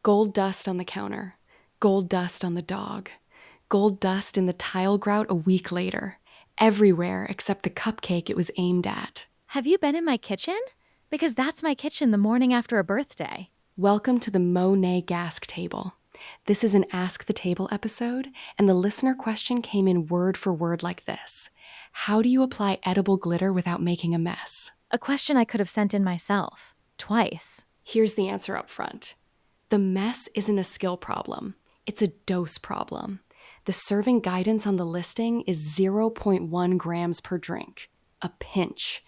Gold dust on the counter. Gold dust on the dog. Gold dust in the tile grout a week later. Everywhere except the cupcake it was aimed at. Have you been in my kitchen? Because that's my kitchen the morning after a birthday. Welcome to the Monet Gask Table. This is an Ask the Table episode, and the listener question came in word for word like this. How do you apply edible glitter without making a mess? A question I could have sent in myself. Twice. Here's the answer up front. The mess isn't a skill problem. It's a dose problem. The serving guidance on the listing is 0.1 grams per drink. A pinch.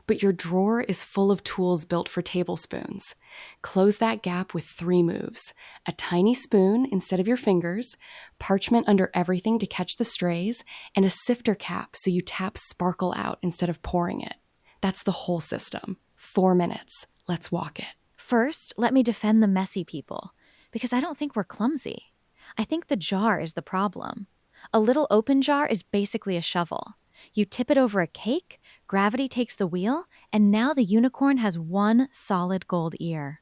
But your drawer is full of tools built for tablespoons. Close that gap with 3 moves. A tiny spoon instead of your fingers, parchment under everything to catch the strays, and a sifter cap so you tap sparkle out instead of pouring it. That's the whole system. 4 minutes. Let's walk it. First, let me defend the messy people, because I don't think we're clumsy. I think the jar is the problem. A little open jar is basically a shovel. You tip it over a cake, gravity takes the wheel, and now the unicorn has one solid gold ear.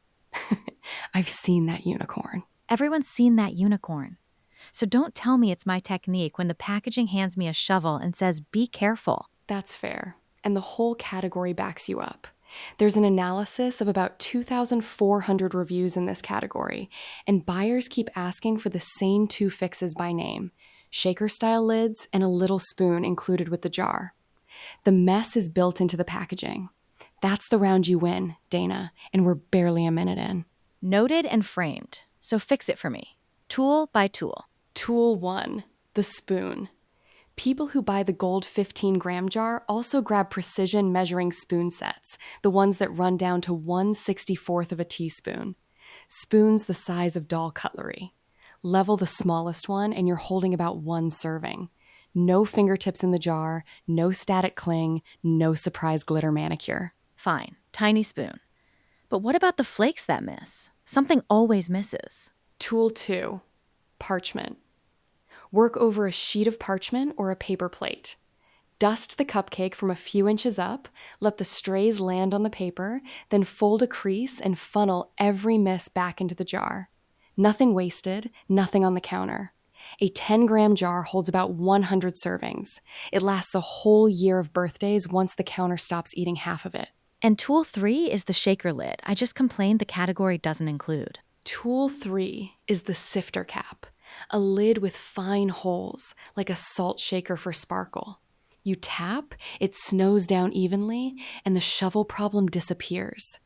I've seen that unicorn. Everyone's seen that unicorn. So don't tell me it's my technique when the packaging hands me a shovel and says, be careful. That's fair. And the whole category backs you up. There's an analysis of about 2,400 reviews in this category, and buyers keep asking for the same 2 fixes by name, shaker-style lids and a little spoon included with the jar. The mess is built into the packaging. That's the round you win, Dana, and we're barely a minute in. Noted and framed. So fix it for me. Tool by tool. Tool 1, the spoon. People who buy the gold 15-gram jar also grab precision measuring spoon sets, the ones that run down to 1/64th of a teaspoon. Spoons the size of doll cutlery. Level the smallest one and you're holding about 1 serving. No fingertips in the jar, no static cling, no surprise glitter manicure. Fine, tiny spoon. But what about the flakes that miss? Something always misses. Tool 2, parchment. Work over a sheet of parchment or a paper plate. Dust the cupcake from a few inches up, let the strays land on the paper, then fold a crease and funnel every miss back into the jar. Nothing wasted, nothing on the counter. A 10-gram jar holds about 100 servings. It lasts a whole year of birthdays once the counter stops eating half of it. And tool 3 is the shaker lid. I just complained the category doesn't include. Tool 3 is the sifter cap, a lid with fine holes, like a salt shaker for sparkle. You tap, it snows down evenly, and the shovel problem disappears.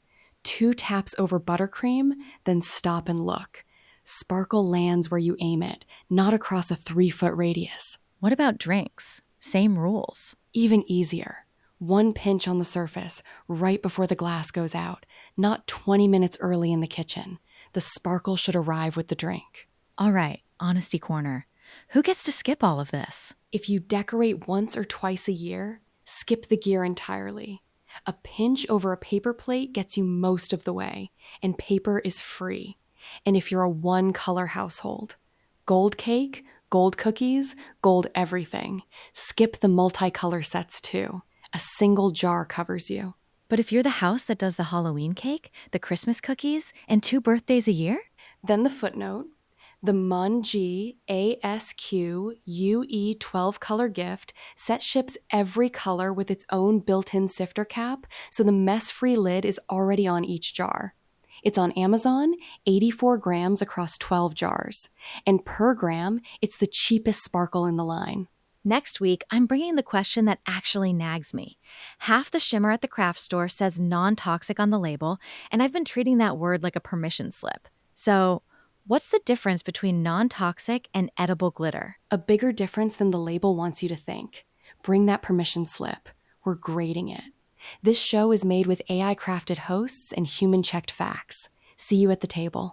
2 taps over buttercream, then stop and look. Sparkle lands where you aim it, not across a 3-foot radius. What about drinks? Same rules. Even easier. 1 pinch on the surface, right before the glass goes out, not 20 minutes early in the kitchen. The sparkle should arrive with the drink. All right, honesty corner. Who gets to skip all of this? If you decorate once or twice a year, skip the gear entirely. A pinch over a paper plate gets you most of the way, and paper is free. And if you're a 1-color household, gold cake, gold cookies, gold everything. Skip the multicolor sets too. A single jar covers you. But if you're the house that does the Halloween cake, the Christmas cookies, and 2 birthdays a year? Then the footnote. The Mun-G ASQ UE 12-color gift set ships every color with its own built-in sifter cap, so the mess-free lid is already on each jar. It's on Amazon, 84 grams across 12 jars. And per gram, it's the cheapest sparkle in the line. Next week, I'm bringing the question that actually nags me. Half the shimmer at the craft store says non-toxic on the label, and I've been treating that word like a permission slip. So, what's the difference between non-toxic and edible glitter? A bigger difference than the label wants you to think. Bring that permission slip. We're grading it. This show is made with AI-crafted hosts and human-checked facts. See you at the table.